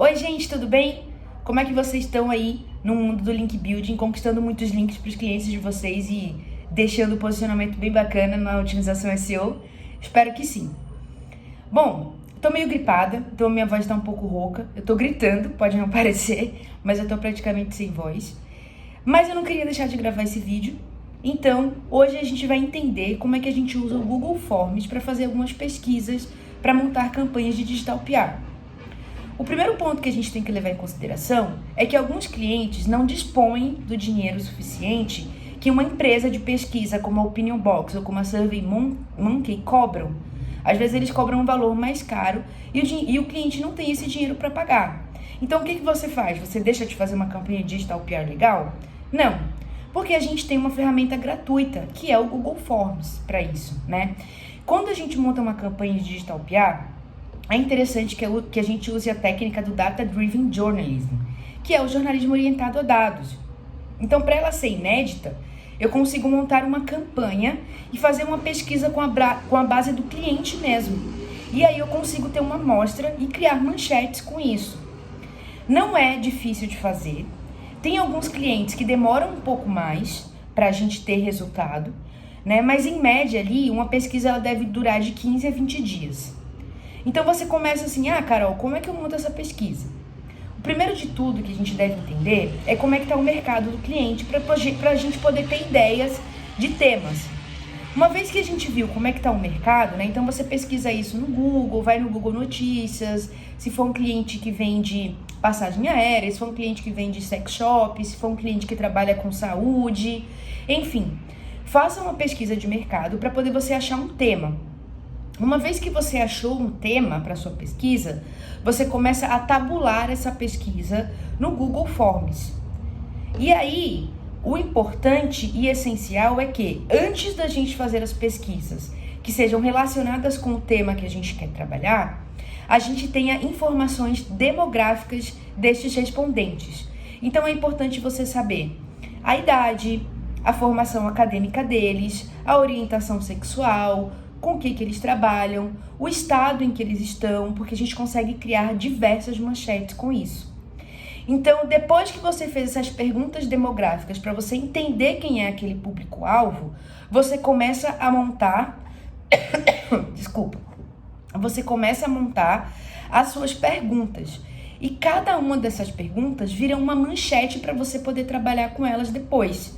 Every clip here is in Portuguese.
Oi gente, tudo bem? Como é que vocês estão aí no mundo do link building, conquistando muitos links para os clientes de vocês e deixando um posicionamento bem bacana na otimização SEO? Espero que sim. Bom, tô meio gripada, então minha voz tá um pouco rouca. Eu tô gritando, pode não parecer, mas eu tô praticamente sem voz. Mas eu não queria deixar de gravar esse vídeo, então hoje a gente vai entender como é que a gente usa o Google Forms para fazer algumas pesquisas para montar campanhas de digital PR. O primeiro ponto que a gente tem que levar em consideração é que alguns clientes não dispõem do dinheiro suficiente que uma empresa de pesquisa como a Opinion Box ou como a SurveyMonkey cobram. Às vezes eles cobram um valor mais caro e o cliente não tem esse dinheiro para pagar. Então o que você faz? Você deixa de fazer uma campanha digital PR legal? Não, porque a gente tem uma ferramenta gratuita que é o Google Forms para isso, né? Quando a gente monta uma campanha de digital PR, é interessante que a gente use a técnica do Data Driven Journalism, que é o jornalismo orientado a dados. Então, para ela ser inédita, eu consigo montar uma campanha e fazer uma pesquisa com a base do cliente mesmo. E aí eu consigo ter uma amostra e criar manchetes com isso. Não é difícil de fazer. Tem alguns clientes que demoram um pouco mais para a gente ter resultado, né? Mas em média ali, uma pesquisa ela deve durar de 15 a 20 dias. Então você começa assim, Carol, como é que eu monto essa pesquisa? O primeiro de tudo que a gente deve entender é como é que está o mercado do cliente para a gente poder ter ideias de temas. Uma vez que a gente viu como é que está o mercado, né? Então você pesquisa isso no Google, vai no Google Notícias, se for um cliente que vende passagem aérea, se for um cliente que vende sex shop, se for um cliente que trabalha com saúde, enfim. Faça uma pesquisa de mercado para poder você achar um tema. Uma vez que você achou um tema para sua pesquisa, você começa a tabular essa pesquisa no Google Forms. E aí, o importante e essencial é que, antes da gente fazer as pesquisas que sejam relacionadas com o tema que a gente quer trabalhar, a gente tenha informações demográficas destes respondentes. Então, é importante você saber a idade, a formação acadêmica deles, a orientação sexual, com o que eles trabalham, o estado em que eles estão, porque a gente consegue criar diversas manchetes com isso. Então, depois que você fez essas perguntas demográficas para você entender quem é aquele público-alvo, você começa a montar você começa a montar as suas perguntas. E cada uma dessas perguntas vira uma manchete para você poder trabalhar com elas depois.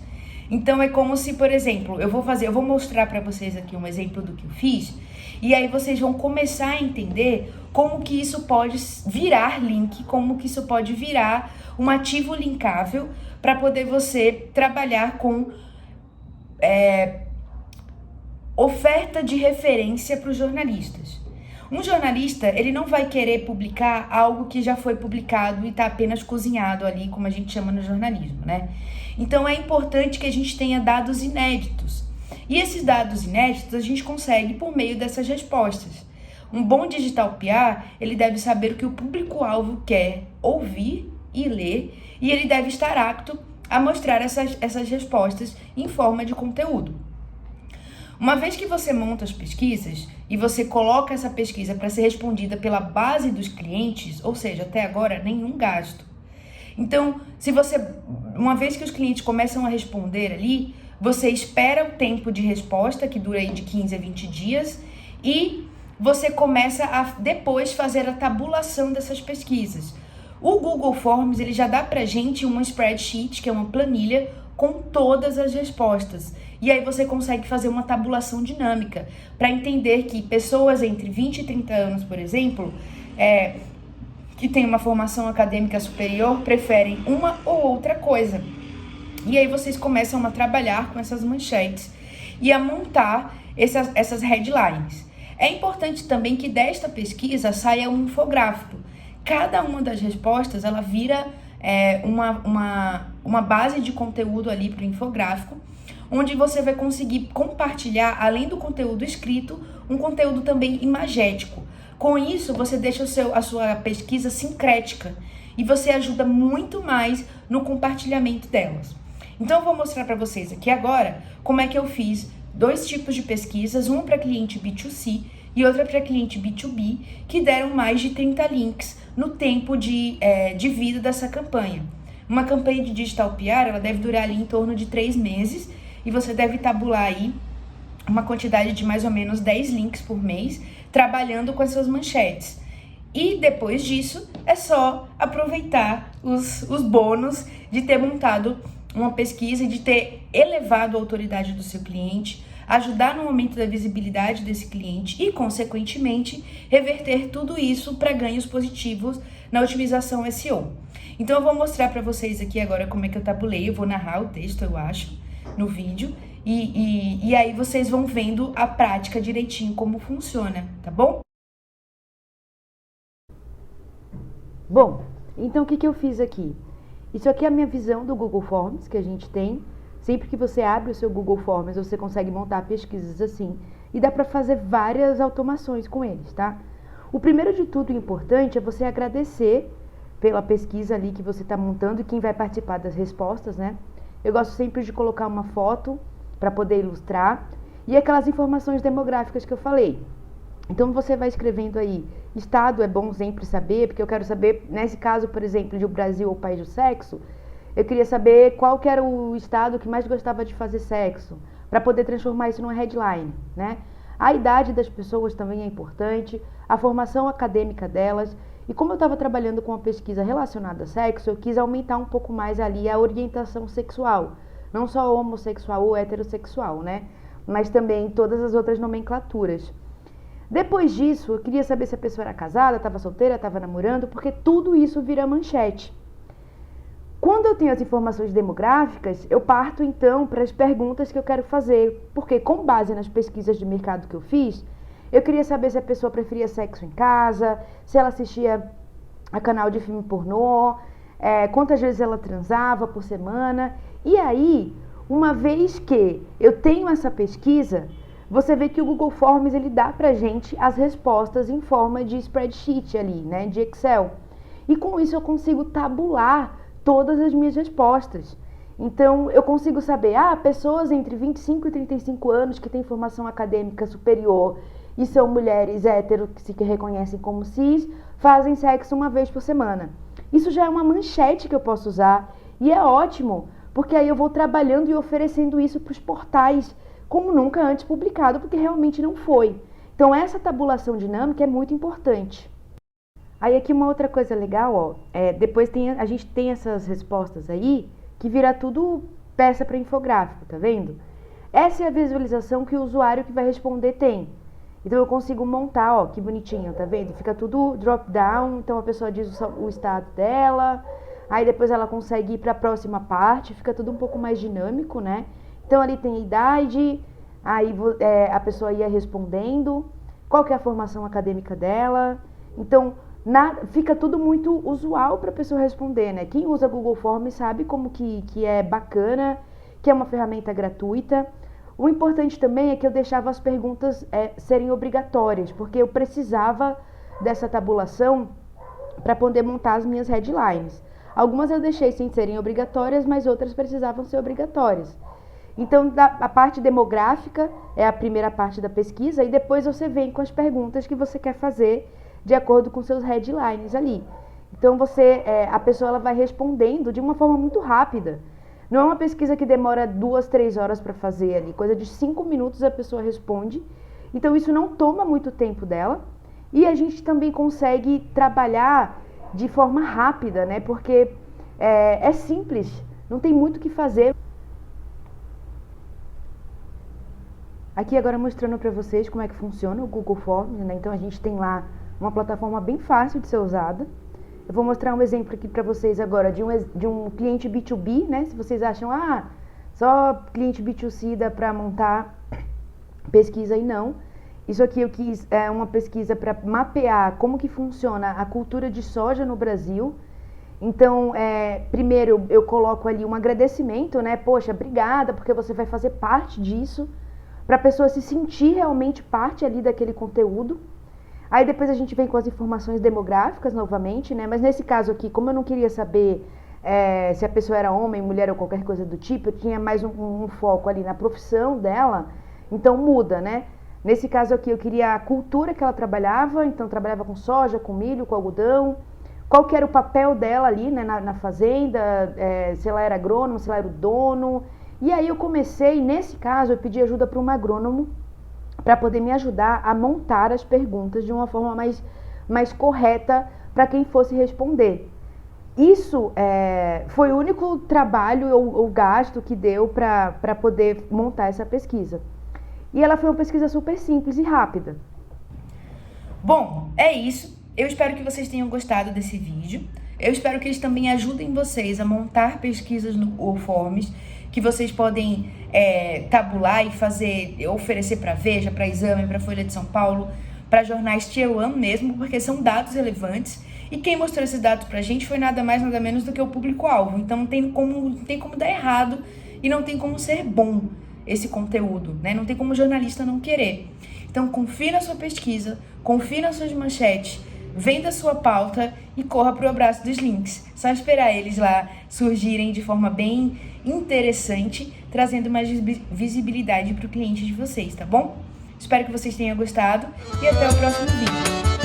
Então é como se, por exemplo, eu vou mostrar para vocês aqui um exemplo do que eu fiz, e aí vocês vão começar a entender como que isso pode virar link, como que isso pode virar um ativo linkável para poder você trabalhar com oferta de referência para os jornalistas. Um jornalista, ele não vai querer publicar algo que já foi publicado e está apenas cozinhado ali, como a gente chama no jornalismo, né? Então é importante que a gente tenha dados inéditos. E esses dados inéditos a gente consegue por meio dessas respostas. Um bom digital PR, ele deve saber o que o público-alvo quer ouvir e ler, e ele deve estar apto a mostrar essas respostas em forma de conteúdo. Uma vez que você monta as pesquisas e você coloca essa pesquisa para ser respondida pela base dos clientes, ou seja, até agora nenhum gasto. Então, uma vez que os clientes começam a responder ali, você espera o tempo de resposta, que dura aí de 15 a 20 dias, e você começa a depois fazer a tabulação dessas pesquisas. O Google Forms, ele já dá pra gente uma spreadsheet, que é uma planilha, com todas as respostas. E aí você consegue fazer uma tabulação dinâmica para entender que pessoas entre 20 e 30 anos, por exemplo, que têm uma formação acadêmica superior, preferem uma ou outra coisa. E aí vocês começam a trabalhar com essas manchetes e a montar essas headlines. É importante também que desta pesquisa saia um infográfico. Cada uma das respostas, ela vira uma base de conteúdo ali para o infográfico, onde você vai conseguir compartilhar, além do conteúdo escrito, um conteúdo também imagético. Com isso, você deixa a sua pesquisa sincrética e você ajuda muito mais no compartilhamento delas. Então, eu vou mostrar para vocês aqui agora como é que eu fiz 2 tipos de pesquisas, uma para cliente B2C e outra para cliente B2B, que deram mais de 30 links no tempo de vida dessa campanha. Uma campanha de digital PR, ela deve durar ali em torno de 3 meses, e você deve tabular aí uma quantidade de mais ou menos 10 links por mês, trabalhando com as suas manchetes. E depois disso, é só aproveitar os bônus de ter montado uma pesquisa e de ter elevado a autoridade do seu cliente, ajudar no aumento da visibilidade desse cliente e, consequentemente, reverter tudo isso para ganhos positivos na otimização SEO. Então, eu vou mostrar para vocês aqui agora como é que eu tabulei. Eu vou narrar o texto, eu acho, no vídeo. E aí vocês vão vendo a prática direitinho, como funciona, tá bom? Bom, então o que eu fiz aqui? Isso aqui é a minha visão do Google Forms que a gente tem. Sempre que você abre o seu Google Forms, você consegue montar pesquisas assim. E dá para fazer várias automações com eles, tá? O primeiro de tudo importante é você agradecer pela pesquisa ali que você está montando e quem vai participar das respostas, né? Eu gosto sempre de colocar uma foto para poder ilustrar e aquelas informações demográficas que eu falei. Então você vai escrevendo aí, estado é bom sempre saber, porque eu quero saber, nesse caso, por exemplo, de o Brasil ou país do sexo, eu queria saber qual que era o estado que mais gostava de fazer sexo, para poder transformar isso numa headline, né? A idade das pessoas também é importante, a formação acadêmica delas, e como eu estava trabalhando com uma pesquisa relacionada a sexo, eu quis aumentar um pouco mais ali a orientação sexual, não só homossexual ou heterossexual, né? Mas também todas as outras nomenclaturas. Depois disso, eu queria saber se a pessoa era casada, estava solteira, estava namorando, porque tudo isso vira manchete. Quando eu tenho as informações demográficas, eu parto então para as perguntas que eu quero fazer, porque com base nas pesquisas de mercado que eu fiz, eu queria saber se a pessoa preferia sexo em casa, se ela assistia a canal de filme pornô, quantas vezes ela transava por semana. E aí, uma vez que eu tenho essa pesquisa, você vê que o Google Forms ele dá pra gente as respostas em forma de spreadsheet ali, né, de Excel. E com isso eu consigo tabular todas as minhas respostas. Então eu consigo saber, pessoas entre 25 e 35 anos que têm formação acadêmica superior e são mulheres hétero que se reconhecem como cis, fazem sexo uma vez por semana. Isso já é uma manchete que eu posso usar e é ótimo, porque aí eu vou trabalhando e oferecendo isso para os portais como nunca antes publicado, porque realmente não foi. Então essa tabulação dinâmica é muito importante. Aí aqui uma outra coisa legal, depois a gente tem essas respostas aí, que vira tudo peça para infográfico, tá vendo? Essa é a visualização que o usuário que vai responder tem. Então eu consigo montar, que bonitinho, tá vendo? Fica tudo drop down, então a pessoa diz o estado dela, aí depois ela consegue ir para a próxima parte, fica tudo um pouco mais dinâmico, né? Então ali tem a idade, aí a pessoa ia respondendo, qual que é a formação acadêmica dela. Então fica tudo muito usual para a pessoa responder, né? Quem usa Google Forms sabe como que é bacana, que é uma ferramenta gratuita. O importante também é que eu deixava as perguntas serem obrigatórias, porque eu precisava dessa tabulação para poder montar as minhas headlines. Algumas eu deixei sem serem obrigatórias, mas outras precisavam ser obrigatórias. Então, a parte demográfica é a primeira parte da pesquisa e depois você vem com as perguntas que você quer fazer de acordo com seus headlines ali. Então, a pessoa ela vai respondendo de uma forma muito rápida. Não é uma pesquisa que demora 2, 3 horas para fazer ali, coisa de 5 minutos a pessoa responde. Então, isso não toma muito tempo dela e a gente também consegue trabalhar de forma rápida, né? Porque é simples, não tem muito o que fazer. Aqui agora mostrando para vocês como é que funciona o Google Forms, né? Então a gente tem lá uma plataforma bem fácil de ser usada. Eu vou mostrar um exemplo aqui para vocês agora de um cliente B2B, né? Se vocês acham, só cliente B2C dá para montar pesquisa e não. Isso aqui eu quis uma pesquisa para mapear como que funciona a cultura de soja no Brasil. Então, primeiro eu coloco ali um agradecimento, né? Poxa, obrigada, porque você vai fazer parte disso, para a pessoa se sentir realmente parte ali daquele conteúdo. Aí depois a gente vem com as informações demográficas novamente, né? Mas nesse caso aqui, como eu não queria saber se a pessoa era homem, mulher ou qualquer coisa do tipo, eu tinha mais um foco ali na profissão dela, então muda, né? Nesse caso aqui, eu queria a cultura que ela trabalhava, então trabalhava com soja, com milho, com algodão, qual que era o papel dela ali, né, na fazenda, se ela era agrônoma, se ela era o dono. E aí eu comecei, nesse caso, eu pedi ajuda para um agrônomo para poder me ajudar a montar as perguntas de uma forma mais correta para quem fosse responder. Isso foi o único trabalho ou gasto que deu para poder montar essa pesquisa. E ela foi uma pesquisa super simples e rápida. Bom, é isso. Eu espero que vocês tenham gostado desse vídeo. Eu espero que eles também ajudem vocês a montar pesquisas no Google Forms, que vocês podem tabular e fazer, oferecer para Veja, para Exame, para Folha de São Paulo, para jornais Tier 1 mesmo, porque são dados relevantes. E quem mostrou esses dados pra gente foi nada mais, nada menos do que o público-alvo. Então não tem como dar errado e não tem como ser bom esse conteúdo, né? Não tem como o jornalista não querer. Então confie na sua pesquisa, confie nas suas manchetes, venda a sua pauta e corra pro abraço dos links. Só esperar eles lá surgirem de forma bem interessante, trazendo mais visibilidade pro cliente de vocês, tá bom? Espero que vocês tenham gostado e até o próximo vídeo.